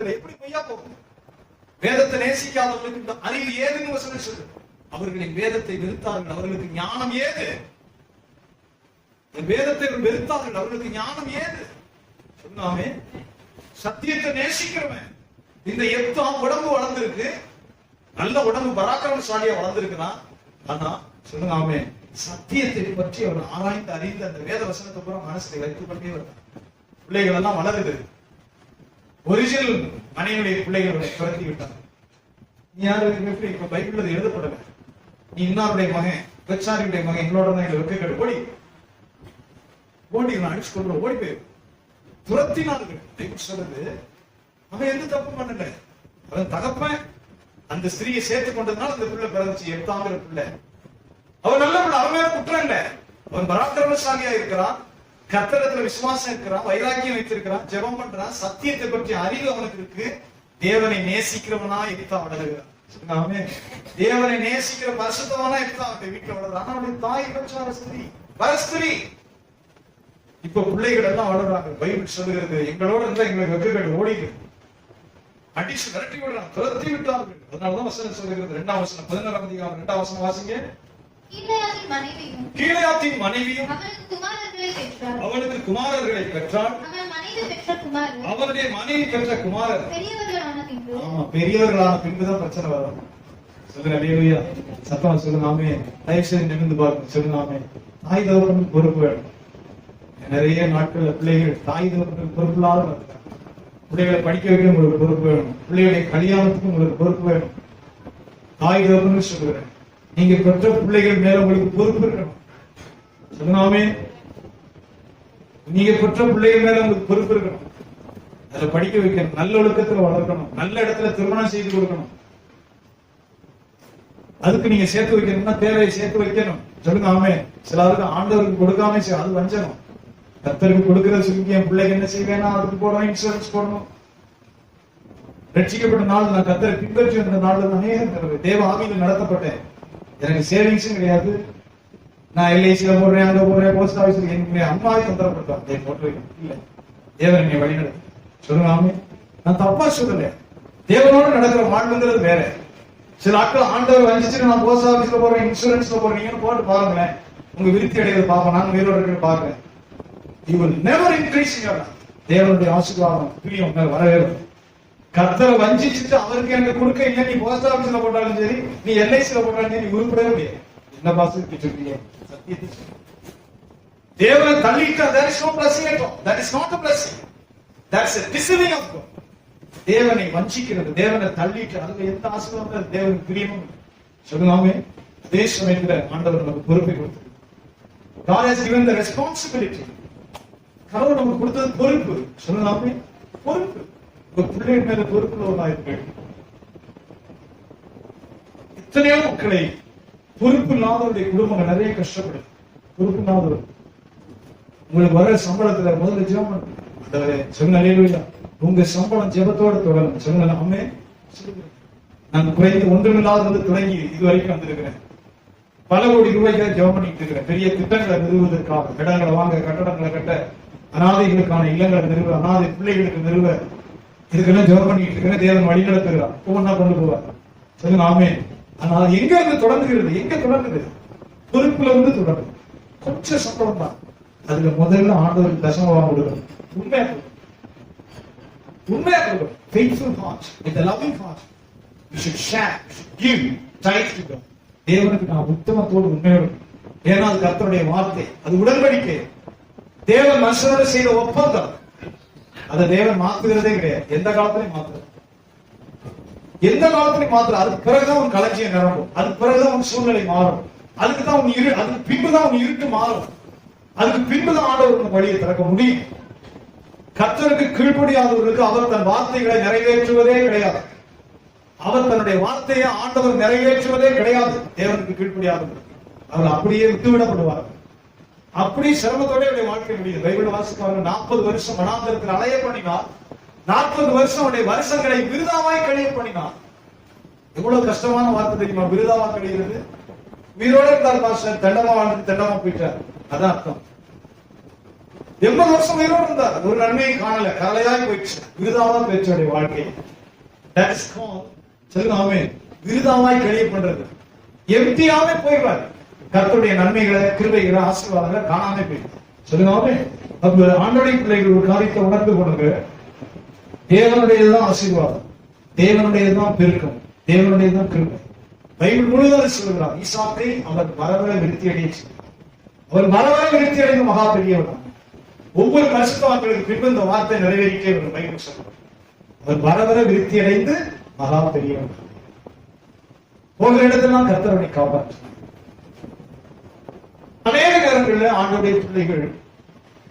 எப்படி பொய்யா போகும்? வேதத்தை நேசிக்காதவர்களுக்கு இந்த அறிவு ஏதுன்னு வசனம் சொல்லு. அவர்களின் வேதத்தை வெறுத்தார்கள், அவர்களுக்கு ஞானம் ஏது? வேதத்தை வெறுத்தார்கள், அவர்களுக்கு ஞானம் ஏது? சொன்னாமே சத்தியத்தை நேசிக்கிறவன். இந்த எத்தாம் உடம்பு வளர்ந்திருக்கு, நல்ல உடம்பு பராக்கிரமசாலியா வளர்ந்திருக்கிறான். ஆனா சொன்னாமே சத்தியத்தை பற்றி அவர் ஆராய்ந்து அறிந்து அந்த வேத வசனத்தை பூரா மனசுல வைத்துக் கொண்டே வருவார். பிள்ளைகள் எல்லாம் வளருது. ஒரிஜினல் மனைவியுடைய பிள்ளைகளை துரத்தி விட்டார். நீ யாரு? இப்ப பைபிள் எழுதப்படல. நீ இன்னாருடைய மகன், பெச்சாரியுடைய மகன், எங்களோட தான் எங்களை வெக்க ஓடி ஓடி அடிச்சு கொண்டு ஓடி போயிரு துரத்தினார்கள். பைபிள் சொல்றது அவன் எந்த தப்பு பண்ணல. அவன் தகப்பன் அந்த ஸ்திரியை சேர்த்து கொண்டதுனால அந்த பிள்ளை பிறந்துச்சு. எட்டாங்கிற பிள்ளை அவன் நல்ல பிள்ளை, அவன் மேல குற்றம் இல்ல. அவன் பராக்கிரமசாலியா இருக்கிறான், கர்த்தரத்துல விசுவாசம் இருக்கிறான், வைராக்கியம் வைத்திருக்கிறான், ஜெபம் பண்றான், சத்தியத்தை பற்றி அறிவு அவனுக்கு இருக்கு. தேவனை நேசிக்கிறவனா எத்தான் வளருகிறான். தேவனை நேசிக்கிற பரிசுத்தவனா எத்தான் அவன் வீட்டுல வளர்றான். அவனுடைய தாய் பெற்றார ஸ்திரீ வரஸ்திரீ. இப்ப பிள்ளைகள் எல்லாம் வளர்றாங்க. பைபிள் சொல்லுகிறது எங்களோட இருந்தா எங்களுக்கு வெகுகள் ஓடிது அடிச்சு விரட்டி விடுறான், துரத்தி விட்டார்கள். அதனாலதான் வசனம் சொல்லுகிறது 2ஆம் வசனம் 11ஆம் அதிகாரம் 2ஆம் வசனம் வாசிங்க. கீலேயாத்தின் மனைவியும் அவனுக்கு குமாரர்களை பெற்றாள். அவருடைய மனைவி பெற்ற குமாரர் பெரியவர்களான பின்புதான் பிரச்சனை வரும். சொல்லுங்க அல்லேலூயா. சத்தமா சொல்லுங்க ஆமே. தயவுசெய்து நிமிர்ந்து பாருங்க. சொல்லுங்க ஆமே. தாய் தகப்பனுக்கு பொறுப்பு வேணும். நிறைய நாட்கள் பிள்ளைகள் தாய் தகப்பனுக்கு பொறுப்பு இல்லாத பிள்ளைகளை படிக்க வைக்க உங்களுக்கு பொறுப்பு வேணும். பிள்ளைகளை கல்யாணத்துக்கு உங்களுக்கு பொறுப்பு வேணும். தாய் தகப்பன்னு சொல்லுகிறேன். நீங்க பெற்ற பிள்ளைகள் மேல உங்களுக்கு பொறுப்பு இருக்கணும். சொன்னாமே நீங்க பெற்ற பிள்ளைகள் மேல உங்களுக்கு பொறுப்பு இருக்கணும். அதை படிக்க வைக்கணும், நல்ல ஒழுக்கத்துல வளர்க்கணும், நல்ல இடத்துல திருமணம் செய்து கொடுக்கணும். அதுக்கு நீங்க சேர்த்து வைக்கணும்னா தேவையை சேர்த்து வைக்கணும். சொல்லுங்க ஆமே. சிலருக்கு ஆண்டவருக்கு கொடுக்காம அது வஞ்சனம். கர்த்தருக்கு கொடுக்கிற சொல்லி என் பிள்ளைக்கு என்ன செய்வேன்னா அதுக்கு போடணும், இன்சூரன்ஸ் போடணும். ரட்சிக்கப்பட்ட நாள் நான் கர்த்தரை பின்பற்றி வந்த நாள் அநேகம் தேவ ஆவியில் நடத்தப்பட்டேன். எனக்கு சேவிங்ஸும் கிடையாது. நான் எல்ஐசியில போடுறேன், அங்க போடுறேன், போஸ்ட் ஆபீஸ்ல என்னுடைய அம்மாவை தொந்தரப்படுத்துவேன். போட்டு இல்ல தேவன் என்னை வழி நடத்து. சொல்லுங்க ஆமே. நான் தப்பா சொல்லல. தேவனோட நடக்கிற வாழ்வுங்கிறது வேற. சில ஆட்கள் ஆண்டவர் வஞ்சிச்சுட்டு நான் போஸ்ட் ஆபீஸ்ல போடுறேன், இன்சூரன்ஸ்ல போடுறீங்கன்னு போட்டு பாருங்களேன். உங்க விருத்தி அடைகிறது பார்ப்போம். நான் உயிரோட பாக்குறேன். You will never increase in your life. தேவனுடைய ஆசீர்வாதம் பிரியம் வரவே வரும். கர்த்தரை வஞ்சிச்சுட்டு அவருக்கு எனக்கு கொடுக்க இல்லை. நீ போஸ்ட் ஆபீஸ்ல போட்டாலும் சரி, நீ எல்ஐசில போட்டாலும் சரி, நீ உருப்படவே முடியாது. என்ன பாசத்துக்கு சொல்றீங்க? சத்தியத்தை தேவனை தள்ளிட்டு there is no blessing at all. That is not a blessing. That's a deceiving of God. தேவனை வஞ்சிக்கிறது, தேவனை தள்ளிட்டு அதுல எந்த ஆசீர்வாதம் தேவனுக்கு பிரியமும் சொல்லுவாங்க. அதே சமயத்துல ஆண்டவர் நமக்கு பொறுப்பை கொடுத்து God has given the responsibility. கடவுள் நமக்கு கொடுத்தது பொறுப்பு. சொல்லலாமே பொறுப்பு. ஒரு பிள்ளைகள் மேல பொறுப்புள்ளவர்களா இருக்க. இத்தனையோ மக்களை பொறுப்பு இல்லாதவருடைய குடும்பங்கள் நிறைய கஷ்டப்படும். பொறுப்பு இல்லாதவர் உங்களுக்கு வர சம்பளத்துல முதல்ல ஜெபம் சொல்லுங்க அல்லேலூயா. உங்க சம்பளம் ஜெபத்தோட தொடரும். சொல்லுங்க ஆமே. நான் குறைந்து ஒன்றுமில்லாதது தொடங்கி இதுவரைக்கும் வந்திருக்கிறேன். பல கோடி ரூபாய்க்கு ஜெபம் பண்ணிட்டு இருக்கிறேன். பெரிய திட்டங்களை நிறுவுவதற்காக இடங்களை வாங்க, கட்டடங்களை கட்ட, அனாதைகளுக்கான இல்லங்களை நிறுவ, அனாதை பிள்ளைகளுக்கு நிறுவ, இதுக்கெல்லாம் ஜெபம் பண்ணிட்டு இருக்கிறேன். தேவன் வழி நடத்துகிறார். ஒவ்வொன்னா கொண்டு போவார். சொல்லுங்க ஆமே. ஆனால் எங்க இருந்து தொடங்குகிறது? எங்க தொடங்குது? பொறுப்புல இருந்து தொடங்குது. கொஞ்சம் சம்பளம் தான். அதுல முதல்ல ஆண்டவருக்கு தசமபாகம் கொடுக்கணும். உண்மையா கொடுக்கணும். உண்மையா கொடுக்கணும். faithful heart with a loving heart you should share, give tithe to God. தேவனுக்கு நான் உத்தமத்தோடு உண்மையோடு. ஏன்னா அது கர்த்தருடைய வார்த்தை, அது உடன்படிக்கை. தேவன் மனுஷனோடு செய்த ஒப்பந்தம். அதை தேவன் மாத்துகிறதே கிடையாது. எந்த காலத்திலையும் மாத்துறது, எந்த காலத்திலையும் மாத்துறது. அதுக்கு பிறகுதான் உன் களஞ்சியம் நிரம்பும். அதுக்கு பிறகுதான் உன் சூழ்நிலை மாறும். அதுக்குதான் உன் அதுக்கு பின்புதான் உன் இருட்டு மாறும். அதுக்கு பின்புதான் ஆண்டவர் உன் வழியை திறக்க முடியும். கர்த்தருக்கு கீழ்ப்படியாதவர்களுக்கு அவர் தன் வார்த்தைகளை நிறைவேற்றுவதே கிடையாது. அவர் தன்னுடைய வார்த்தையை ஆண்டவர் நிறைவேற்றுவதே கிடையாது. தேவனுக்கு கீழ்ப்படியாதவர்கள் அவர் அப்படியே விட்டுவிடப்படுவார். அப்படி சிரமத்தோட வாழ்க்கை முடியும். பைபிள் வாசிப்பாங்க. 40 வருஷம் வனாந்தரத்தில் அலைய பண்ணினார். 40 வருஷம் அவருடைய வருஷங்களை விருதாவாய் கழிய பண்ணினார். எவ்வளவு கஷ்டமான வார்த்தை தெரியுமா? விருதாவா கழிகிறது. உயிரோட இருந்தார் பாஸ்டர், தண்டமா வாழ்ந்து தண்டமா போயிட்டார். அதான் அர்த்தம். 80 வருஷம் உயிரோடு இருந்தார். ஒரு நன்மையும் காணல, கலையாய் போயிடுச்சு. விருதாவா பேச்சுடைய வாழ்க்கை. சொல்லுங்க ஆமென். விருதாவாய் கழிய பண்றது, எம்டியாவே போயிடுவார். கர்த்தருடைய நன்மைகளை, கிருபைகளை, ஆசீர்வாதங்களை காணாம போயிடும். சொல்லுங்க ஆமென். அப்ப ஆண்டவருடைய பிள்ளைகள் ஒரு காரியத்தை உணர்ந்து கொள்ளுங்க. தேவனுடையதுதான் ஆசீர்வாதம், தேவனுடையதுதான் பெருக்கம், தேவனுடையதுதான் கிருபை. பைபிள் முழுவதும் சொல்லுகிறார், ஈசாக்கை அவர் வரவர விருத்தி அடைச்சு, அவர் வரவர விருத்தி அடைந்த மகா பெரியவர். ஒவ்வொரு பரிசுத்தவான்களுக்கு பின்பு இந்த வார்த்தை நிறைவேறிட்டே வரும். பைபிள் சொல்லுவார், அவர் வரவர விருத்தி அடைந்து மகா பெரியவர். போகிற இடத்தெல்லாம் கர்த்தரை காப்பாற்று. அநேக நேரங்களில் ஆண்டவருடைய பிள்ளைகள்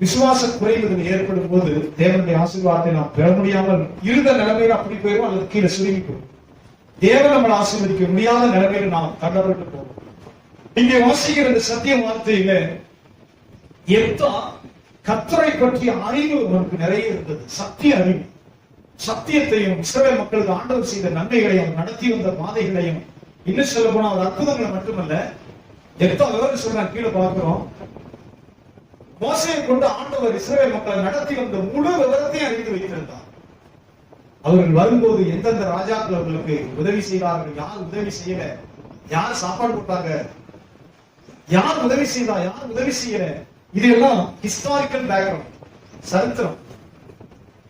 விசுவாச குறைவுகள் ஏற்படும் போது தேவனுடைய ஆசீர்வாதத்தை நாம் பெற முடியாமல் இருந்த நிலைமையில அப்படி போயிடும், அல்லது கீழே சுருங்கி போயிடும். தேவன் நம்மளை ஆசீர்வதிக்க முடியாத நிலைமையில நாம் தள்ளப்பட்டு போவோம். இங்கே வாசிக்கிற இந்த சத்திய வார்த்தையில எப்தா கர்த்தரை பற்றிய அறிவு அவனுக்கு நிறைய இருந்தது. சத்திய அறிவு, சத்தியத்தையும் இஸ்ரவேல் மக்களுக்கு ஆண்டவர் செய்த நன்மைகளையும் நடத்தி வந்த பாதைகளையும், இன்னும் சொல்ல போனா அவர் அற்புதங்களை மட்டுமல்ல, எப்தா விவரம் சொல்றாங்க. கீழே பார்க்கிறோம், மோசையை கொண்டு ஆண்டவர் இஸ்ரவேல் மக்களை நடத்தி வந்த முழு விவரத்தையும் அறிந்து வைத்திருந்தார். அவர்கள் வரும்போது எந்தெந்த ராஜாக்கள் அவர்களுக்கு உதவி செய்தார்கள், யார் உதவி செய்யல, யார் சாப்பாடு போட்டாங்க, யார் உதவி செய்தா, யார் உதவி செய்யல, இதெல்லாம் ஹிஸ்டாரிக்கல் பேக்ரவுண்ட், சரித்திரம்.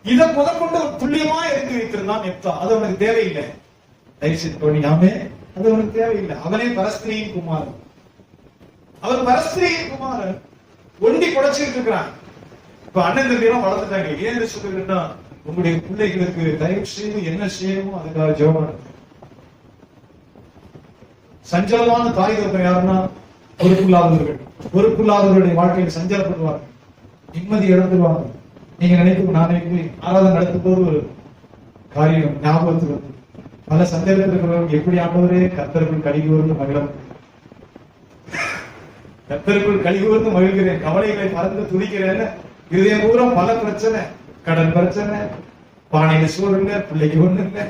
இதை முதற்கொண்டு துல்லியமா எழுதி வைத்திருந்தான் எப்தா. அது அவனுக்கு தேவையில்லை. தயவுசெய்து அது அவனுக்கு தேவையில்லை. அவனே பரஸ்திரியின் குமாரன். அவன் பரஸ்திரியின் குமாரன் ஒண்டி குடைச்சிட்டு இருக்கிறான். இப்ப அண்ணன் தம்பியெல்லாம் வளர்த்துட்டாங்க. ஏன் சொல்லுங்கன்னா, உங்களுடைய பிள்ளைகளுக்கு தயவு செய்து என்ன செய்யணுமோ அதுக்காக ஜெபம். சஞ்சலமான தாய் தகப்பன் யாருன்னா பொறுப்புள்ளாதவர்கள். பொறுப்புள்ளாதவர்களுடைய வாழ்க்கையில் சஞ்சலப்படுவார்கள், நிம்மதி இழந்துருவாங்க. நீங்க நினைக்கும், நான் நினைக்கிறேன், ஆராதனை நடத்தும் போது ஒரு காரியம் ஞாபகத்துக்கு வந்து, பல சந்தேகத்தில் இருக்கிறவங்க எப்படி ஆண்டவரே கர்த்தருக்குள் கழிவுவது மகிழம், கர்த்தருக்குள் கழிவுவது மகிழ்கிறேன், கவலைகளை மறந்து துடிக்கிறேன்னு இதயம் பூரா பல பிரச்சனை, கடன் பிரச்சனை, பானையில சூழ் இல்ல, பிள்ளைக்கு ஒண்ணு இல்ல,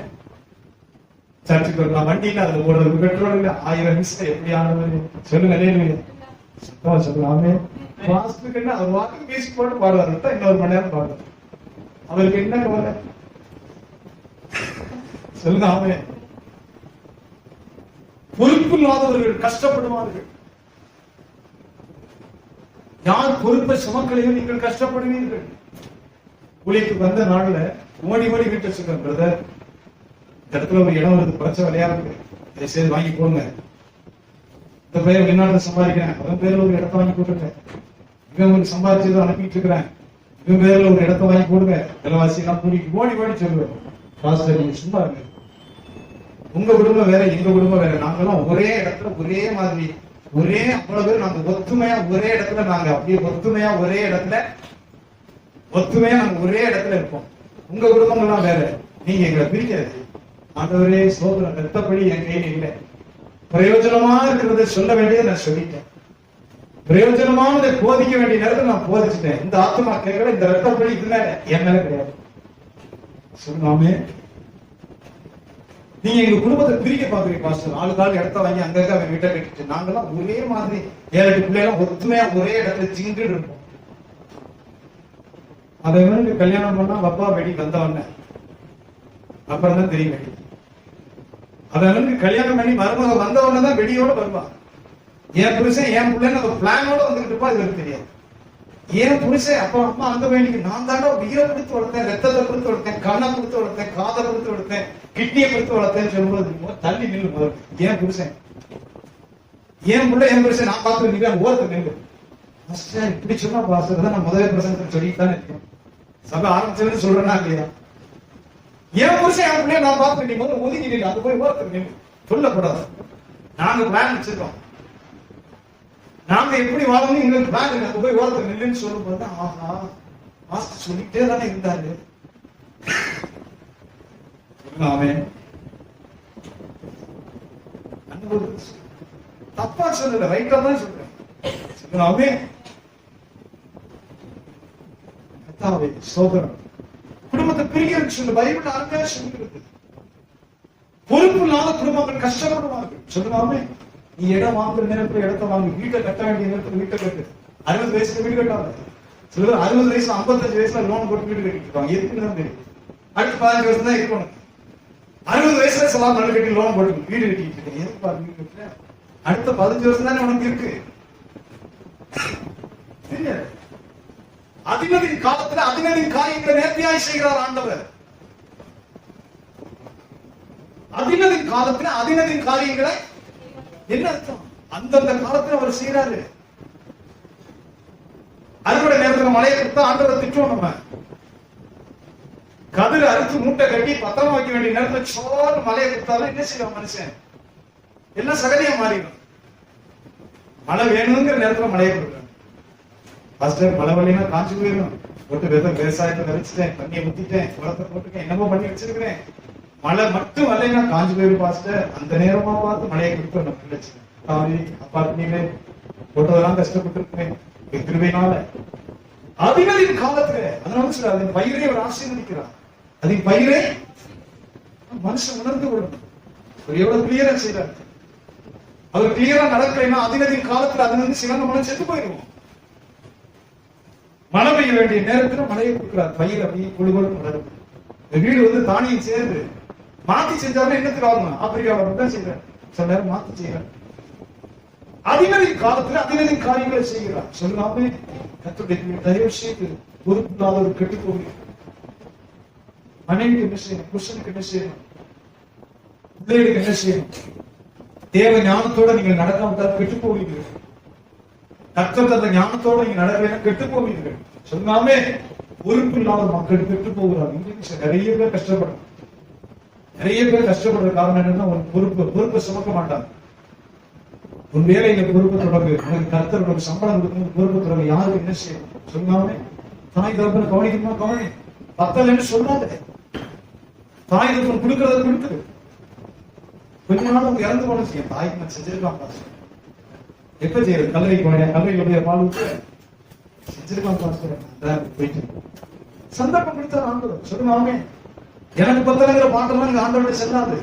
சர்ச்சுக்கு ஒரு வண்டியில அதுல போடுறதுக்கு பெட்ரோல் இல்ல, 1000 நிமிஷம் எப்படி ஆனது சொல்லுங்க. சுத்தமா சொல்லலாமே. அவர் வாக்கு பேசி போட்டு பாடுவார், இன்னொரு மணி நேரம் பாடுவார். அவருக்கு என்ன கவலை சொல்லுங்க. ஆமே. பொறுப்பு இல்லாதவர்கள் கஷ்டப்படுவார்கள். யார் பொறுப்பை சுமக்கலையோ நீங்கள் கஷ்டப்படுவீர்கள். ஊழியருக்கு வந்த நாள்ல ஓடி ஓடி வீட்டை சொல்றேன், பிரதர் இந்த இடத்துல ஒரு இடம் வருது, பிரச்சனை விளையாடுது, அதை செய்து வாங்கி போடுங்க. இந்த பேர் வெளிநாட்டுல சம்பாதிக்கிறேன், அதன் பேர்ல ஒரு இடத்த வாங்கி போட்டுருங்க. இவன் ஒரு சம்பாதிச்சதை அனுப்பிட்டு இருக்கிறேன், இவன் பேர்ல ஒரு இடத்த வாங்கி போடுங்க. விலைவாசி எல்லாம் கூட்டிட்டு ஓடி ஓடி சொல்லுவேன், பாஸ்டர் நீங்க சும்மா இருங்க, உங்க குடும்பம் வேற எங்க குடும்பம் வேற, நாங்கெல்லாம் ஒரே இடத்துல ஒரே மாதிரி, ஒரே அவ்வளவு பேர் நாங்க ஒத்துமையா ஒரே இடத்துல, நாங்க அப்படியே ஒத்துமையா ஒரே இடத்துல, ஒத்துமையா நாங்க ஒரே இடத்துல இருப்போம். உங்க குடும்பங்கள்லாம் வேற, நீங்க எங்களை பிரிக்கிறது. ஆண்டவரே சோதனை ரத்தப்படி என் கையில் இல்லை. பிரயோஜனமா இருக்கிறத சொல்ல வேண்டியதை நான் சொல்லிட்டேன், பிரயோஜனமானதை போதிக்க வேண்டிய நேரத்தில் நான் போதிச்சுட்டேன். இந்த ஆத்மா கேட்கல, இந்த ரத்தப்படி இதுல என் மேல கிடையாது. சொல்லாமே நீங்க எங்க குடும்பத்தை பிரிக்க பாக்குறீங்க பாஸ்டர், ஆளுக்கால் இடத்த வாங்கி அங்கங்க அவன் வீட்டை கட்டிட்டு, நாங்கெல்லாம் ஒரே மாதிரி 7-8 பிள்ளைலாம் ஒத்துமையா ஒரே இடத்துல சிங்கிட்டு இருப்போம். அதை வந்து கல்யாணம் பண்ணா அப்பா வெடி வந்தவன அப்புறம் தான் தெரியும் வெடி. அதை வந்து கல்யாணம் பண்ணி மருமக வந்தவன தான் வெடியோட வருவா. என் புருஷன் என் பிள்ளைன்னு அந்த பிளானோட வந்துகிட்டு இருப்பா, இது தெரியாது. என் புருஷன் அப்பா அம்மா அந்த வேண்டிக்கு நான் தாண்டா உயிரை கொடுத்து வளர்த்தேன், ரத்தத்தை கொடுத்து வளர்த்தேன், கண்ணை கொடுத்து வளர்த்தேன், காதை கொடுத்து வளர்த்தேன், கிட்னியை கொடுத்து வளர்த்தேன்னு சொல்லும்போது தள்ளி நில்லு போது. என் புருஷன் என் பிள்ளை என் புருஷன் நான் பார்த்து நிக்க ஓரத்து நில்லு. இப்படி சொன்னா பாஸ்டர் தான் நான் முதலே பிரசங்கத்தில் சொல்லிட்டு தானே இருக்கேன், சபை ஆரம்பிச்சதுன்னு சொல்றேன்னா இல்லையா? என் புருஷன் என் பிள்ளைய நான் பார்த்து நீ முதல்ல ஒதுக்கி நில்லு, அது போய் ஓரத்துக்கு நில்லு சொல்லக்கூடாது. நாங்க பிளான் வச்சிருக்கோம், நாங்க எப்படி வாழணும் எங்களுக்கு பிளான் இருக்கு, அங்க போய் ஓரத்துக்கு நில்லுன்னு சொல்லும் போது ஆஹா மாஸ்டர் சொல்லிட்டே தானே இருந்தாரு. அவன் தப்பா சொல்லல, ரைட்டா தான் சொல்றேன். சோதரம் குடும்பத்தை பிரிக்க சொல்லு, பைபிள் அருமையா சொல்லுகிறது. பொறுப்பு இல்லாத குடும்பங்கள் கஷ்டப்படுவார்கள். சொல்லுவாமே நீ இடம் வாங்குற நேரத்துல இடத்த வாங்கி, வீட்டை கட்ட வேண்டிய நேரத்துல வீட்டை கட்டு. 60 வயசுல வீடு கட்டாத, சிலர் 60 வயசுல 55 வயசுல லோன் போட்டு வீடு கட்டிட்டு இருப்பாங்க. எதுக்குன்னு தான் தெரியும். அடுத்த 15 வருஷம் தான் இருக்கணும். 60 வயசுல சில நல்ல கட்டி லோன் போட்டு வீடு கட்டிட்டு இருக்கேன். எதுக்கு பாரு வீடு கட்டுற? அடுத்த 15 வருஷம் தானே உனக்கு இருக்கு. அதினதின் காலத்துல அதினதின் காரியங்களை நேர்த்தியாய் செய்கிறார் ஆண்டவர். அதினதின் காலத்துல அதினதின் காரியங்களை என்ன அர்த்தம்? அந்தந்த காலத்துல அவர் செய்யறாரு. அறுவடை நேரத்துல மழையை கொடுத்தா ஆண்டவர் திட்டுவோம். நம்ம கதிர அறுத்து மூட்டை கட்டி பத்திரமா வைக்க வேண்டிய நேரத்துல சோறு மழையை கொடுத்தாலும் என்ன செய்வான் மனுஷன்? எல்லாம் சகதியா மாறிடும். மழை வேணுங்கிற நேரத்துல மழையை கொடுக்குறாங்க. மழை வழினா காஞ்சி போயிடும். போட்டு விவசாயத்தை விதைச்சிட்டேன், தண்ணியை ஊத்திட்டேன், உரத்தை போட்டுட்டேன், என்னமோ பண்ணி வச்சிருக்கிறேன். மழை மட்டும் வரலைன்னா காஞ்சி போயிடும் பாஸ்டர். அந்த நேரமா பார்த்து மழையை கொடுத்து நம்ம பிள்ளைச்சு அப்பா நீங்களே போட்டதெல்லாம் கஷ்டப்பட்டு இருக்கேன் திருவையினால. அதினதின் காலத்துல அதனால சொல்ற அதன் பயிரை அவர் ஆசீர்வதிக்கிறார். அதன் பயிரை மனுஷன் உணர்ந்து கொள்ளணும். அவர் எவ்வளவு கிளியரா செய்யறாரு. அவர் கிளியரா நடக்கலைன்னா அதினதின் காலத்துல அது வந்து சிவந்த மனம் செத்து போயிடுவோம். மழை பெய்ய வேண்டிய நேரத்துல மழையை கொடுக்கிறார். பயிர் அப்படியே குழுகுழு வளரும். வீடு வந்து தானியம் சேர்ந்து மாத்தி செஞ்சாருன்னா என்னத்துக்கு ஆகணும்? ஆப்பிரிக்காவில் தான் செய்யறாரு. சில நேரம் மாத்தி செய்யறாரு. அதினதின் காலத்துல அதினதின் காரியங்களை செய்கிறார். சொல்லாமே கர்த்தருடைய தயவு செய்து பொறுப்பில்லாத ஒரு கெட்டு போகிறீங்க. மனைவிக்கு என்ன செய்யணும்? புருஷனுக்கு என்ன செய்யணும்? பிள்ளைகளுக்கு என்ன செய்யணும்? தேவ ஞானத்தோட நீங்கள் நடக்காவிட்டால் கெட்டு போவீர்கள். கர்த்தர் தந்த ஞானத்தோட நீங்க நடக்கலைன்னா கெட்டு போவீர்கள். சொல்லாமே பொறுப்பு இல்லாத மக்கள் கெட்டு போகிறாங்க. நிறைய பேர் கஷ்டப்படுறாங்க. நிறைய பேர் கஷ்டப்படுற காரணம் என்னன்னா பொறுப்பை சுமக்க மாட்டாங்க. உன் வேலையில பொறுப்பு தொடர்பு உனக்கு கர்த்தர் ஒரு சம்பளம் கொடுக்கணும். பொறுப்பு தொடர்பு யாருக்கு என்ன செய்யணும்? சொல்லாமே தாய் தகப்பனை கவனிக்கணுமா கவனி. பத்தலன்னு சொல்லாத. தாய் தகப்பன் கொடுக்கறத கொடுக்குது. கொஞ்ச நாள் அவங்க இறந்து போன செய்யும். தாய்க்கு நான் செஞ்சிருக்கான் பாஸ்டர். எப்ப செய்யறது? கல்லறை போனேன், கல்லறையுடைய பால் ஊற்ற செஞ்சிருக்கான் பாஸ்டர். போயிட்டு சந்தர்ப்பம் கொடுத்தார் ஆண்டவர். சொல்லுவாங்க எனக்கு பத்தலங்கிற பாட்டெல்லாம் நீங்க ஆண்டவர்கிட்ட செல்லாது.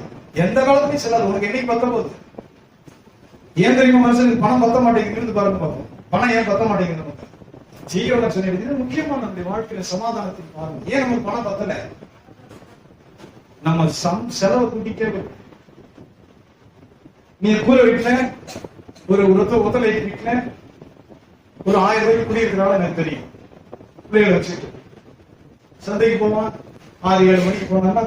எந்த காலத்துலயும் செல்லாது. உனக்கு என்னைக்கு பத்த போகுது? ஏன் தெரியுமா மனுஷனுக்கு பணம் பத்த மாட்டேங்குது பாருங்க பார்ப்போம். பணம் ஏன் பத்த மாட்டேங்குது? ஜீவன சொன்னது முக்கியமான நம்முடைய வாழ்க்கையில சமாதானத்துக்கு பாருங்க. ஏன் நமக்கு பணம் பத்தல? நம்ம செலவு கூட்டிட்டே நீ கூரை வீட்டுல ஒரு ஒத்தலை வீட்டுல ஒரு 1000 ரூபாய்க்கு குடியிருக்கிறாள் எனக்கு தெரியும். பிள்ளைகளை வச்சுட்டு சந்தைக்கு போவான். 6-7 மணிக்கு போனா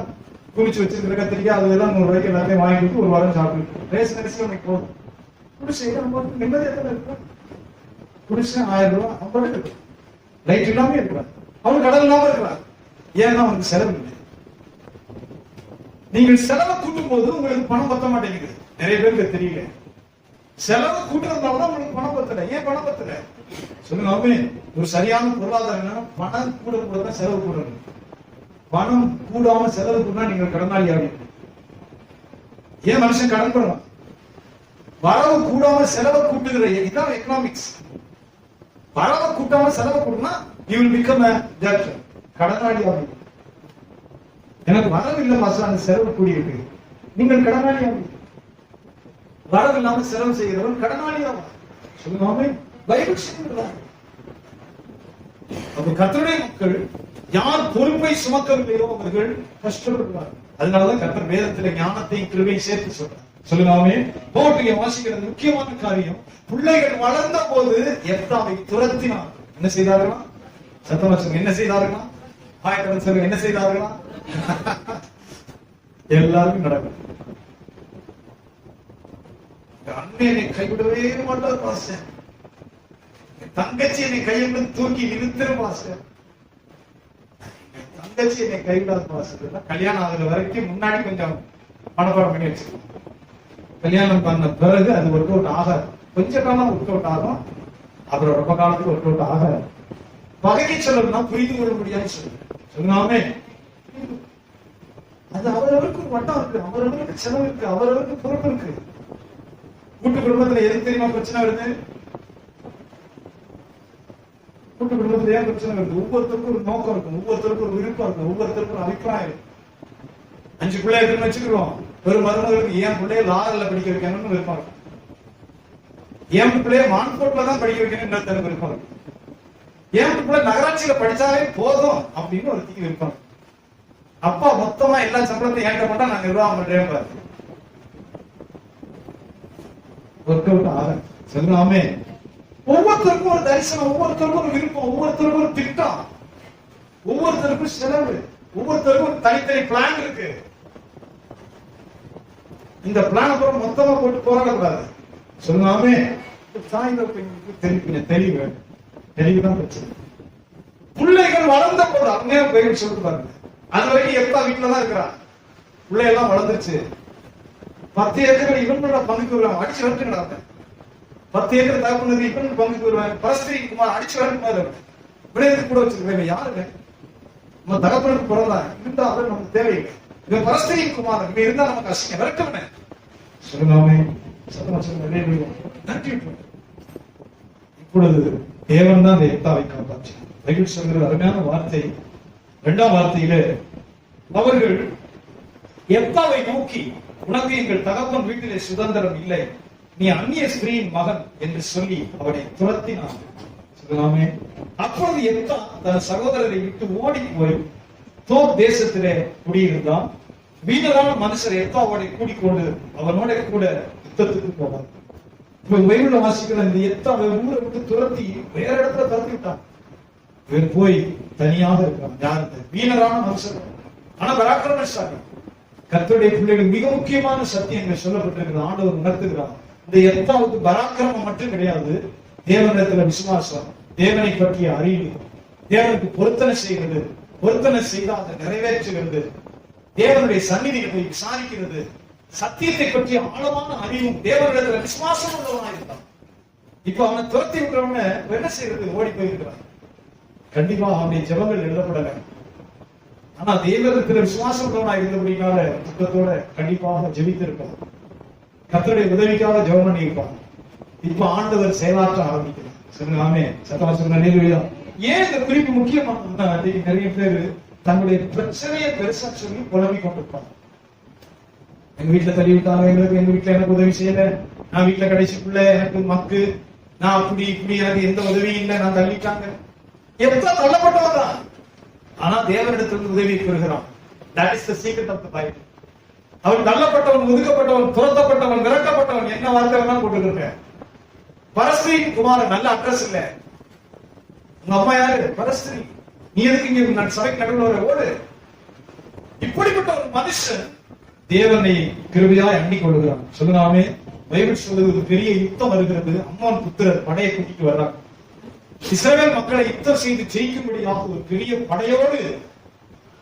குளிச்சு வச்சிருக்கிற கத்திரிக்காய் அதெல்லாம் 100 ரூபாய்க்கு எல்லாத்தையும் வாங்கி கொடுத்து ஒரு வாரம் சாப்பிட்டு ரேஷன் அரிசி உனக்கு போதும். குடிசை நிம்மதியா தானே இருக்கும். குடிசை 1000 ரூபாய் 50 இருக்கு. லைட் இல்லாம இருக்கிறார். அவனுக்கு கடல் இல்லாம இருக்கிறார். ஏன்னா அவனுக்கு செலவு இல்லை. நீங்கள் செலவை கூட்டும் போது உங்களுக்கு பணம் பத்த மாட்டேங்குது. நிறைய பேருக்கு தெரியல. செலவு கூட்டுறதுனால உங்களுக்கு பணம் பத்தல. ஏன் பணம் பத்தல? சொல்லுங்க. ஒரு சரியான பொருளாதாரம் பணம் கூட கூட செலவு கூடணும். பணம் கூடாம செலவு கூடனா நீங்கள் கடனாளி ஆகிடும். ஏன் மனுஷன் கடன் பண்ணுவான்? வரவு கூடாம செலவை கூட்டுகிற இதுதான் எக்கனாமிக்ஸ். வரவை கூட்டாம செலவை கூட்டினா you will become a debtor. கடனாளி ஆகும். எனக்கு வரவு இல்லை மாசம் அந்த செலவு கூடியிருக்கு. நீங்கள் கடனாளி ஆகும். வரவு இல்லாம செலவு செய்கிறவன் கடனாளி ஆகும். சொல்லுவாங்க பைபிள் சொல்லுகிறார். அப்ப கர்த்தருடைய மக்கள் யார் பொறுப்பை சுமக்கவில்லையோ அவர்கள் கஷ்டப்படுவார். அதனாலதான் கர்த்தர் வேதத்திலே ஞானத்தையும் கிருபையும் சேர்த்து சொல்றார். சொல்லுவாமே போட்டியை வாசிக்கிறது முக்கியமான காரியம். பிள்ளைகள் வளர்ந்த போது எப்தாவை துரத்தினார். என்ன செய்தார்களா? சத்தமா சொல்லுங்க. என்ன செய்தார்களா? ஆயத்தம் சொல்லுங்க. என்ன செய்தார்களா? எல்லாருக்கும் நடக்கும். அண்ணன் என்னை கைவிடவே மாட்டார் பாஸ்டர். தங்கச்சி என்னை கையில தூக்கி நிறுத்துற பாஸ்டர். தங்கச்சி என்னை கைவிடாத பாஸ்டர். கல்யாணம் ஆகுற வரைக்கும் முன்னாடி கொஞ்சம் மனப்பாடம் பண்ணி வச்சிருக்கோம். கல்யாணம் பண்ண பிறகு அது ஒர்க் அவுட் ஆகாது. கொஞ்ச காலம் ஒர்க் அவுட் ஆகும். அப்புறம் ரொம்ப காலத்துக்கு ஒர்க் அவுட் ஆகாது. பகையை சொல்லணும்னா புரிந்து கொள்ள முடியாது சொல்லாமே. அது அவரவருக்கு ஒரு வட்டம் இருக்கு. அவரவருக்கு செலவு இருக்கு. அவரவருக்கு பொறுப்பு இருக்கு. கூட்டு குடும்பத்துல எது தெரியுமா பிரச்சனை வருது? கூட்டு குடும்பத்துல ஏன் பிரச்சனை வருது? ஒவ்வொருத்தருக்கும் ஒரு நோக்கம் இருக்கும். ஒவ்வொருத்தருக்கும் ஒரு விருப்பம் இருக்கும். ஒவ்வொருத்தருக்கும் ஒரு அபிப்பிராயம் இருக்கும். 5 பிள்ளை இருக்குன்னு வச்சுக்கிறோம். ஒரு மருமகளுக்கு என் பிள்ளைய லாரில படிக்க வைக்கணும்னு விருப்பம் இருக்கும். என் பிள்ளைய மான்கோட்ல தான் படிக்க வைக்கணும்னு விருப்பம் இருக்கும். ஏன் பிள்ளை நகராட்சியில படிச்சாலே போதும் அப்படின்னு ஒரு தீ வைப்பாங்க. அப்பா மொத்தமா எல்லா சம்பளத்தையும் ஏற்ற மாட்டா நான் நிர்வாகம் பண்றேன் பாரு. ஒர்க் அவுட் ஆக சொல்லாமே. ஒவ்வொருத்தருக்கும் ஒரு தரிசனம், ஒவ்வொருத்தருக்கும் ஒரு விருப்பம், ஒவ்வொருத்தருக்கும் ஒரு திட்டம், ஒவ்வொருத்தருக்கும் செலவு, ஒவ்வொருத்தருக்கும் ஒரு தனித்தனி பிளான் இருக்கு. இந்த பிளான் அப்புறம் மொத்தமா போட்டு போராடக்கூடாது. சொல்லாமே. தெளிவுதான் பிரச்சனை. பிள்ளைகள் வளர்ந்த போது அங்கே போய் சொல்லிட்டு பாருங்க. அது வரைக்கும் எப்பா வீட்டுலதான் இருக்கிறான். பிள்ளை எல்லாம் வளர்ந்துருச்சு. 10 ஏக்கர் இவனோட பங்குக்கு வருவாங்க. அடிச்சு வரட்டுங்கிறாங்க. 10 ஏக்கர் தகப்பனது இவன் பங்குக்கு வருவாங்க. பரஸ்திரி குமார் அடிச்சு வரட்டு விளையாட்டு கூட வச்சிருக்கேன். யாருங்க நம்ம தகப்பனுக்கு பிறந்தா இருந்தா அவர் நமக்கு தேவையில்லை. இவன் பரஸ்திரி குமார் இவன் இருந்தா நமக்கு அசிங்க வரட்டுமே சொல்லாமே. இப்பொழுது தேவன் தான் அந்த எப்தாவை காப்பாற்று. பைபிள் சொல்கிற அருமையான வார்த்தை 2ஆம் வார்த்தையிலே அவர்கள் எப்தாவை நோக்கி, உனக்கு எங்கள் தகப்பன் வீட்டிலே சுதந்திரம் இல்லை, நீ அந்நிய ஸ்திரீயின் மகன் என்று சொல்லி அவனை துரத்தினான். சொல்லாமே. அப்பொழுது எப்தா தன் சகோதரரை விட்டு ஓடி போய் தோப் தேசத்திலே குடியிருந்தான். வீரரான மனுஷர் எப்தாவோட கூடிக்கொண்டு அவனோட கூட யுத்தத்துக்கு போனார். இப்ப பைபிள்ல வாசிக்கிற இந்த எப்தாவை ஊரை விட்டு துரத்தி வேற இடத்துல துரத்தி விட்டான். இவர் போய் தனியாக இருக்கான். யாரு? வீரரான மனுஷர், ஆனா பராக்கிரமசாலி. கர்த்தருடைய பிள்ளைகள் மிக முக்கியமான சத்தியங்கள் சொல்லப்பட்டிருக்கிறது. ஆண்டவர் உணர்த்துகிறார். இந்த எப்தாவுக்கு பராக்கிரமம் மட்டும் கிடையாது, தேவனிடத்துல விசுவாசம், தேவனை பற்றிய அறிவு, தேவனுக்கு பொருத்தனை செய்கிறது, பொருத்தனை செய்து அதை நிறைவேற்றுகிறது, தேவனுடைய சந்நிதியை போய் விசாரிக்கிறது, சத்தியத்தை பற்றிய ஆழமான அறிவும் தேவனிடத்துல விசுவாசம் உள்ளவனா இருந்தான். இப்ப அவனை துரத்தி விடுறவன என்ன செய்யறது? ஓடி போயிருக்கிறான். கண்டிப்பா அவனுடைய ஜெபங்கள் எழுதப்படல. ஆனா தேவனிடத்துல விசுவாசம் உள்ளவனா இருந்தபடினால துக்கத்தோட கண்டிப்பாக ஜெபித்திருப்பான். கர்த்தருடைய உதவிக்காக ஜெபம் பண்ணி இருப்பான். இப்ப ஆண்டவர் செயலாற்ற ஆரம்பிக்கிறார். சொல்லுங்க சத்தமா சொல்லுங்க. ஏன் இந்த குறிப்பு முக்கியமானதுன்னா, நிறைய பேர் தங்களுடைய பிரச்சனையை பெருசா சொல்லி புலம்பிக் கொண்டிருப்பாங்க. எங்க வீட்டுல தள்ளி விட்டாங்க, எங்க வீட்டுல எனக்கு உதவி செய்யல, நான் வீட்டுல கடைசிக்குள்ள எனக்கு மக்கு, நான் அப்படி இப்படி எனக்கு எந்த உதவியும் இல்லை, நான் தள்ளிட்டாங்க. எப்ப தள்ளப்பட்டவன் தான். ஆனா தேவனிடத்திலிருந்து உதவி பெறுகிறான். That is the secret of the Bible. அவன் தள்ளப்பட்டவன், ஒதுக்கப்பட்டவன், துரத்தப்பட்டவன், விரட்டப்பட்டவன், என்ன வார்த்தை வேணாலும் போட்டுருக்க. பரஸ்திரி குமாரன் நல்ல அட்ரஸ் இல்ல. உங்க அம்மா யாரு? பரஸ்திரி. நீ எதுக்கு இங்க சபைக்கு நடுவில் வர? ஓடு. இப்படிப்பட்ட ஒரு மனுஷன் தேவனை கிருபையாய் அண்டிக் கொள்கிறான். சொல்லுங்க. பைபிள் சொல்லுது, ஒரு பெரிய யுத்தம் வருகிறது. அம்மான் புத்திரர் படையை கூட்டிட்டு வர்றாங்க. இஸ்ரவேல் மக்களை யுத்தம் செய்து ஜெயிக்கும்படியாக ஒரு பெரிய படையோடு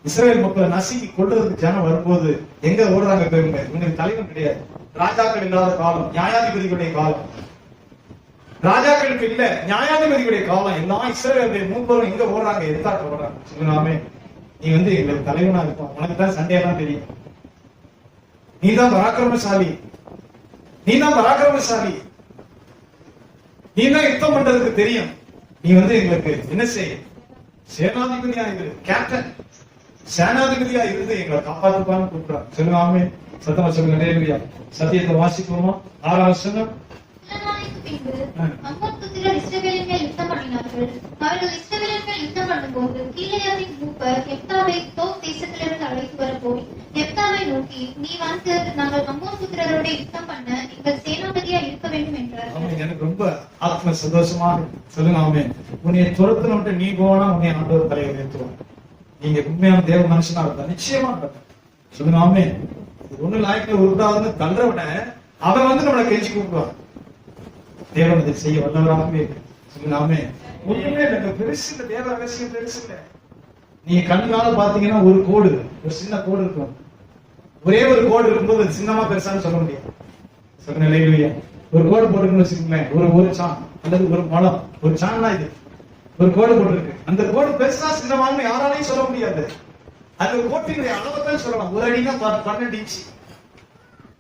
இஸ்ரவேல் மக்களை நசுக்கி கொள்றதுக்கு ஜனம் வரும்போது எங்க ஓடுறாங்க? பெருமை. இவங்களுக்கு தலைவன் கிடையாது. ராஜாக்கள் இல்லாத காலம், நியாயாதிபதிகளுடைய காலம். ராஜாக்களுக்கு இல்ல, நியாயாதிபதிகளுடைய காலம். எல்லாம் இஸ்ரவேலுடைய மூப்பரும் எங்க ஓடுறாங்க? எதிர்த்தாக்க ஓடுறாங்க. சொல்லுங்க. நீ எங்களுக்கு தலைவனா இருப்பான். உனக்கு தான் சண்டையெல்லாம் தெரியும். நீதான் பராக்கிரமசாலி, நீதான் பராக்கிரமசாலி, நீதான் யுத்தம் பண்றதுக்கு தெரியும். நீ எங்களுக்கு என்ன செய்ய? சேனாதிபதியா இரு, கேப்டன், சேனாதிபதியா இருந்து எங்களை காப்பாற்றுப்பான்னு கூப்பிடுறான். சொல்லுங்க. சத்தமா சொல்லுங்க. நேரடியா சத்தியத்தை வாசிப்போமா? 6ஆம் வசனம். அவர்கள் இஸ்ரவேலின் மேல் யுத்தம் பண்ணும்போது கீலேயாத்தின் மூப்பர் எப்தாவை தோப் தேசத்திலிருந்து அழைத்து வர போய் எப்தாவை நோக்கி, நீ வந்து நாங்கள் அம்மோன் புத்திரரோட யுத்தம் பண்ண எங்கள் சேனாபதியா இருக்க வேண்டும் என்றார். எனக்கு ரொம்ப ஆத்ம சந்தோஷமா சொல்லுங்க. உன்னை துரத்தின நீ போனா உன்னை ஆண்டவர் தலையை உயர்த்துவான். நீங்க உண்மையான தேவ மனுஷனா இருந்தா நிச்சயமா சொல்லுங்க. ஒண்ணு லாய்க்குல உருட்டாதுன்னு தள்ளுறவன அவன் நம்மளை கெஞ்சி கூப்பிடுவான். தேவன் இதை செய்ய வல்லவராகவே இருக்கு. சொல்லுங்க. ஒண்ணுமே இல்லை, பெருசு இல்லை, தேவ ரகசியம் பெருசு இல்லை. நீங்க கண்ணுனால பாத்தீங்கன்னா ஒரு கோடு, ஒரு சின்ன கோடு இருக்கும். ஒரே ஒரு கோடு இருக்கும்போது அது சின்னமா பெருசான்னு சொல்ல முடியாது. சொல்லுங்க. ஒரு கோடு போட்டுருக்குன்னு வச்சுக்கோங்களேன், ஒரு சான் அல்லது ஒரு மலம், ஒரு சான்னா இது ஒரு கோடு போட்டிருக்கு. அந்த கோடு பெருசா சின்னமானு யாராலையும் சொல்ல முடியாது. அந்த கோட்டினுடைய அளவுதான் சொல்லலாம். ஒரு அடினா 12 இன்ச்சு,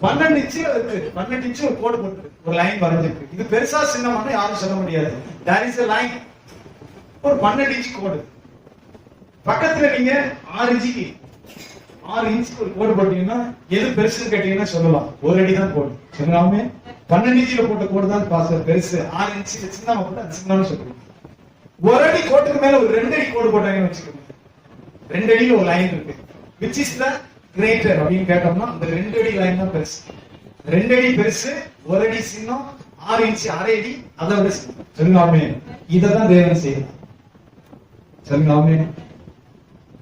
12 இன்ச்சு இருக்கு. 12 இன்ச்சு ஒரு கோடு போட்டு ஒரு லைன் வரைஞ்சிருக்கு. இது பெருசா சின்னமான யாரும் சொல்ல முடியாது. There is a line. ஒரு 12 இன்ச்சு கோடு. பக்கத்துல நீங்க 6 இன்ச்சுக்கு ஒரு கோடு போட்டீங்கன்னா எது பெருசுன்னு கேட்டீங்கன்னா சொல்லலாம். ஒரு அடி தான் கோடு. சொல்லாம 12 இன்ச்சுல போட்ட கோடு தான் பெருசு. 6 இன்ச்சுல சின்னமா போட்டு அது சின்னம்னு சொல்றீங்க. ஒரு அடி கோட்டுக்கு மேல ஒரு 2 அடி கோடு போட்டாங்கன்னு வச்சுக்கோங்க. 2 அடியில ஒரு லைன் இருக்கு. விச் இஸ் த கிரேட்டர் அப்படின்னு கேட்டோம்னா அந்த 2 அடி லைன் தான் பெருசு. 2 அடி பெருசு, 1 அடி சின்னம், 6 இன்ச்சு அரை அடி அதை விட சின்னம். சொல்லுங்க ஆமென். இதான் தேவன் செய்யணும். சொல்லுங்க ஆமென்.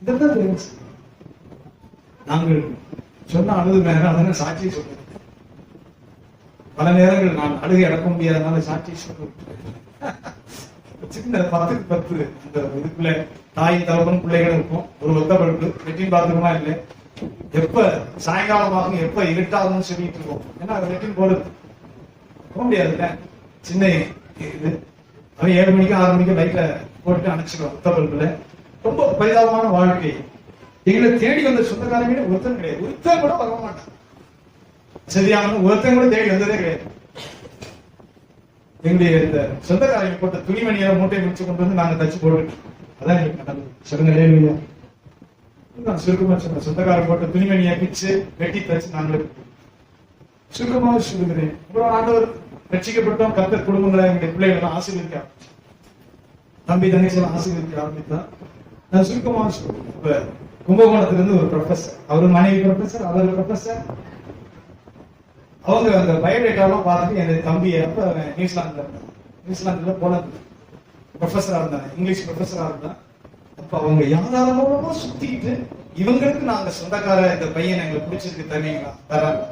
இதான் தேவன் செய்யணும். நாங்கள் சொன்ன அழுது நேரம் அதனால சாட்சி சொல்றேன். பல நேரங்கள் நான் அழுகை அடக்க முடியாதனால சாட்சி சொல்றேன். சின்ன 10க்கு 10 இந்த இதுக்குள்ள தாய் தகவலும் பிள்ளைகளும் இருக்கும். ஒரு ஒத்தப்படுத்து லெட்டின் பாத்ரூமா இல்லை. எப்ப சாயங்காலமாகும் எப்ப இருட்டாகும்னு சொல்லிட்டு இருக்கோம். ஏன்னா லெட்டின் போடுது போக முடியாதுல்ல. சின்ன இது அவன் 7 மணிக்கு 6 மணிக்கு லைட்ல போட்டு அணைச்சிடுவோம் ஒத்தப்படுத்துல. ரொம்ப பரிதாபமான வாழ்க்கை. எங்களை தேடி வந்த சொந்தக்காரங்க ஒருத்தன் கிடையாது. ஒருத்தன் கூட வர மாட்டான். சரியான ஒருத்தன் கூட தேடி வந்ததே கிடையாது. எங்களுடைய இந்த சொந்தக்காரங்க போட்ட துணிமணியை மூட்டை முடிச்சு கொண்டு வந்து நாங்க தச்சு போட்டு அதான் எங்களுக்கு நடந்தது. சொல்லுங்க. நான் சுருக்கமா சொன்னேன். சொந்தக்காரங்க போட்ட துணிமணியை பிச்சு வெட்டி தச்சு நாங்களே சுருக்கமாக சொல்லுகிறேன். அப்புறம் ஆண்டவர் ரட்சிக்கப்பட்டோம். கர்த்தர் குடும்பங்களை எங்களுடைய பிள்ளைகளை ஆசீர்வதிக்க ஆரம்பிச்சு, தம்பி தங்கச்சி ஆசீர்வதிக்க ஆரம்பித்தான். நான் சுருக்கமாக சொல்றேன். இப்ப கும்பகோணத்துல இருந்து ஒரு ப்ரொஃபசர், அவரு மனைவி ப்ரொஃபசர், அவர் ப்ரொஃபசர். அவங்க அந்த பயோடேட்டாலாம் பார்த்துட்டு என் தம்பி அப்ப நியூசிலாந்துல போனது ப்ரொஃபஸரா இருந்தாங்க, இங்கிலீஷ் ப்ரொஃபஸரா இருந்தான். அப்ப அவங்க யாராரமா சுத்திட்டு இவங்களுக்கு நாங்க சொந்தக்கார இந்த பையன் எங்களுக்கு பிடிச்சிருக்கு தருவீங்களா தராங்க.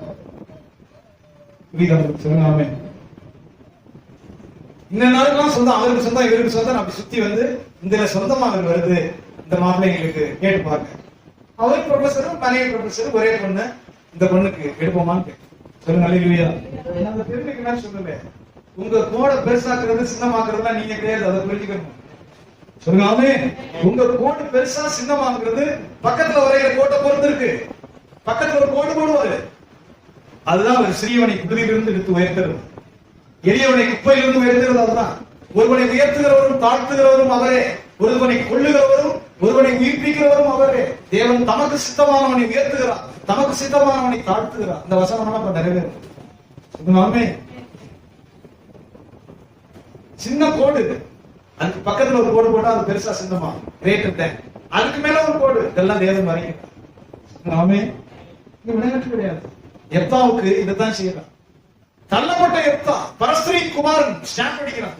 புரியுதா சொல்லுங்க. இந்த நாளுக்கெல்லாம் சொந்தம், அவருக்கு சொந்தம் இவருக்கு சொந்தம். அப்படி சுத்தி வந்து இந்த சொந்தமா அவர் வருது இந்த மாப்பிள்ளை எங்களுக்கு கேட்டு பாருங்க. அவருக்கு ப்ரொஃபஸரும் மனைவி ப்ரொஃபஸரும் ஒரே பொண்ணு. இந்த பொண்ணுக்கு எடுப்போமான்னு சொல்லுங்க. அல்லேலூயா. அந்த பெருமைக்கு நான் சொல்லல. உங்க கோட பெருசாக்குறது சின்னமாக்குறதுலாம் நீங்க கிடையாது. அதை புரிஞ்சுக்கணும். சொல்லுங்க ஆமென். உங்க கோடு பெருசா சின்னமாக்குறது பக்கத்துல வரைகிற கோட்டை பொறுத்து இருக்கு. பக்கத்துல ஒரு கோடு போடுவாரு. அதுதான் ஒரு சிறியவனை குதிரையிலிருந்து எடுத்து உயர்த்துறது, எளியவனை குப்பையிலிருந்து உயர்த்துறது. அதுதான். ஒருவனை உயர்த்துகிறவரும் தாழ்த்துகிறவரும் அவரே, ஒருவனை கொள்ளுகிறவரும் ஒருவனை உயிர்ப்பிக்கிறவரும் அவரே. தேவன் தமக்கு சித்தமானவனை உயர்த்துகிறார், தமக்கு சித்தமானவனை தாழ்த்துகிறார். இந்த வசனம் நிறைவேறும். சின்ன கோடு, அதுக்கு பக்கத்துல ஒரு கோடு போட்டா அது பெருசா சின்னமா கிரேட்டர். அதுக்கு மேல ஒரு கோடு, இதெல்லாம் தேவன் வரைக்கும். விளையாட்டு கிடையாது. எப்தாவுக்கு இதைத்தான் செய்யலாம். தள்ளப்பட்ட எப்தா பரஸ்திரி குமாரன் ஸ்டாண்ட் அடிக்கிறான்.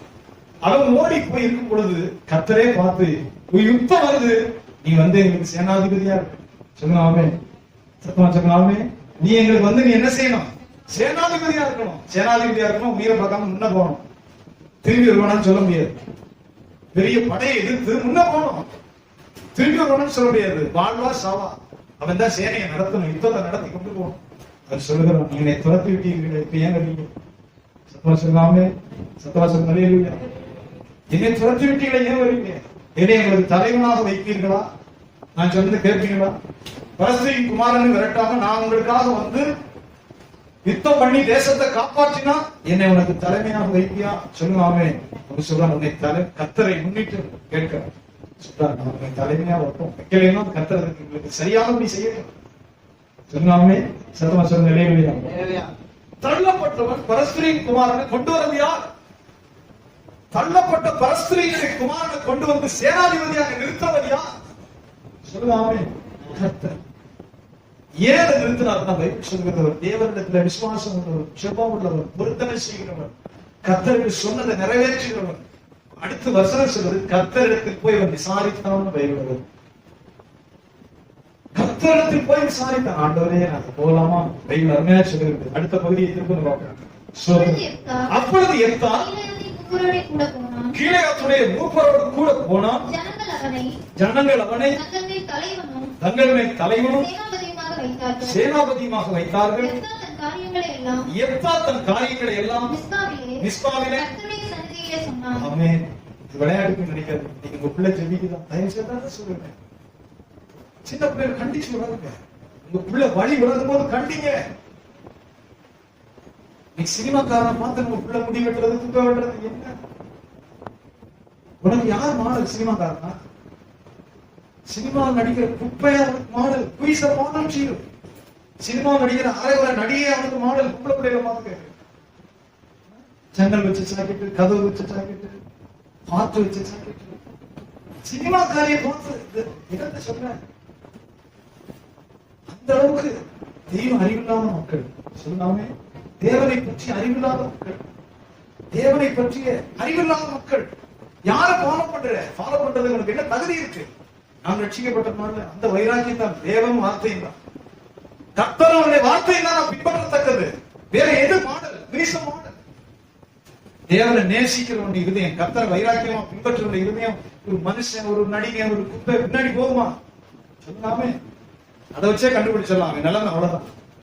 அவன் ஓடி போய் இருக்கும் பொழுது கர்த்தரே பார்த்து யுத்தம் வருது, நீ வந்து எங்களுக்கு சேனாதிபதியா இருக்கு. சொல்லுங்க சத்தமா சொல்லுங்க. நீ எங்களுக்கு வந்து நீ என்ன செய்யணும்? சேனாதிபதியா இருக்கணும். சேனாதிபதியா இருக்கணும். உயிரை பார்க்காம முன்ன போகணும். திரும்பி வருவானு சொல்ல முடியாது. பெரிய படையை எதிர்த்து முன்ன போகணும். திரும்பி வருவானு சொல்ல முடியாது. வாழ்வா சாவா அவன் தான் சேனையை நடத்தணும், யுத்தத்தை நடத்தி கொண்டு போகணும். அவர் சொல்லுகிறான், என்னை துரத்தி விட்டீர்கள், இப்ப ஏன் வரீங்க? சத்தமா சொல்லாமே, சத்தமா சொல்ல. என்னை துரத்தி விட்டீங்களா, ஏன் வரீங்க? என்னை எங்களுக்கு தலைவனாக வைப்பீர்களா? நான் சொன்னது கேட்பீங்களா? பரஸ்திரி குமாரன் விரட்டாம நான் உங்களுக்காக வந்து யுத்தம் பண்ணி தேசத்தை காப்பாற்றினா என்னை உனக்கு தலைமையாக வைப்பியா? சொல்லுவாமே. சொல்றான், உன்னை கர்த்தரை முன்னிட்டு கேட்கிறேன். சொல்றாங்க, தலைமையா வைப்போம், வைக்கலைன்னா கர்த்தருக்கு உங்களுக்கு சரியானபடி செய்யணும். சொல்லாமே. சத்தமா சொல்லுங்க. தள்ளப்பட்டவன் பரஸ்திரி குமாரனை கொண்டு வரது யார்? தள்ளப்பட்ட பரஸ்திரி குமாரனை கொண்டு வந்து சேனாதிபதியாக நிறுத்தவது யார்? சொல்லுவாமே, கர்த்தர். ஏன் நிறுத்தினார்? பைபிள் சொல்லுகிறவர் தேவனிடத்துல விசுவாசம் உள்ளவர், ஜெபம் உள்ளவர், பொருத்தனை செய்கிறவர், கர்த்தருக்கு சொன்னதை நிறைவேற்றுகிறவர். அடுத்த வசனம் சொல்வது, கர்த்தரிடத்தில் போய் அவர் விசாரித்தான்னு பைபிள். கர்த்தரிடத்தில் போய் விசாரித்தான். ஆண்டவரே நாங்க போகலாமா? பைபிள் அருமையா சொல்லுகிறது. அடுத்த பகுதியை திரும்ப பார்க்கலாம். அப்பொழுது எப்தா கீலேயாத்துடைய மூப்பரோடு கூட போனான். ஜனங்கள் அவனை தங்கள் மேல் தலைவனும் சேனாபதியுமாக வைத்தார்கள். எப்தா தன் காரியங்களை எல்லாம் மிஸ்பாவிலே ஆமென். விளையாட்டுக்கு நினைக்காது. நீங்க உங்க பிள்ளை ஜெபிக்குதான், தயவு செய்து சொல்லுங்க. சின்ன பிள்ளைகள் கண்டிச்சு விடாதுங்க. உங்க பிள்ளை வழி விடாத போது கண்டிங்க. நீ சினிமாக்காரனை பார்த்து உங்க பிள்ளை முடி வெட்டுறது, துக்க வெட்டுறது என்ன? உனக்கு யார் மாடல்? சினிமாக்காரனா? சினிமா நடிக்கிற குப்பையா மாடல், குயிச மாடல் செய்யும். சினிமா நடிக்கிற அரைவர நடிகை அவனுக்கு மாடல். குப்பை பிள்ளைகளை பார்த்துக்க. ஜன்னல் வச்சு சாக்கிட்டு, கதவு வச்சு சாக்கிட்டு, பார்த்து வச்சு சினிமா காரியை பார்த்து இடத்தை சொல்றேன். அந்த அளவுக்கு தெய்வம் அறிவில்லாத மக்கள் சொல்லாமே, தேவனை பற்றி அறிவில்லாத மக்கள், தேவனை பற்றிய அறிவில்லாத மக்கள். யார ஃபாலோ பண்றது உனக்கு என்ன தகுதி இருக்கு? நாம் ரட்சிக்கப்பட்டதுனால அந்த வைராக்கியம் தான், தேவன் வார்த்தையும் தான், கர்த்தருடைய வார்த்தையும் தான் நாம் பின்பற்றத்தக்கது. வேற எது மாடல்? கிரீச மாடல். தேவனை நேசிக்கிறவனுடைய இருதயம், கர்த்தரை வைராக்கியமா பின்பற்றுவனுடைய இருதயம், ஒரு மனுஷன், ஒரு நடிகன், ஒரு குப்பை பின்னாடி போகுமா? சொல்லாமே, அதை வச்சே கண்டுபிடிச்சிடலாம் அவன் நிலைமை. அவ்வளவுதான்.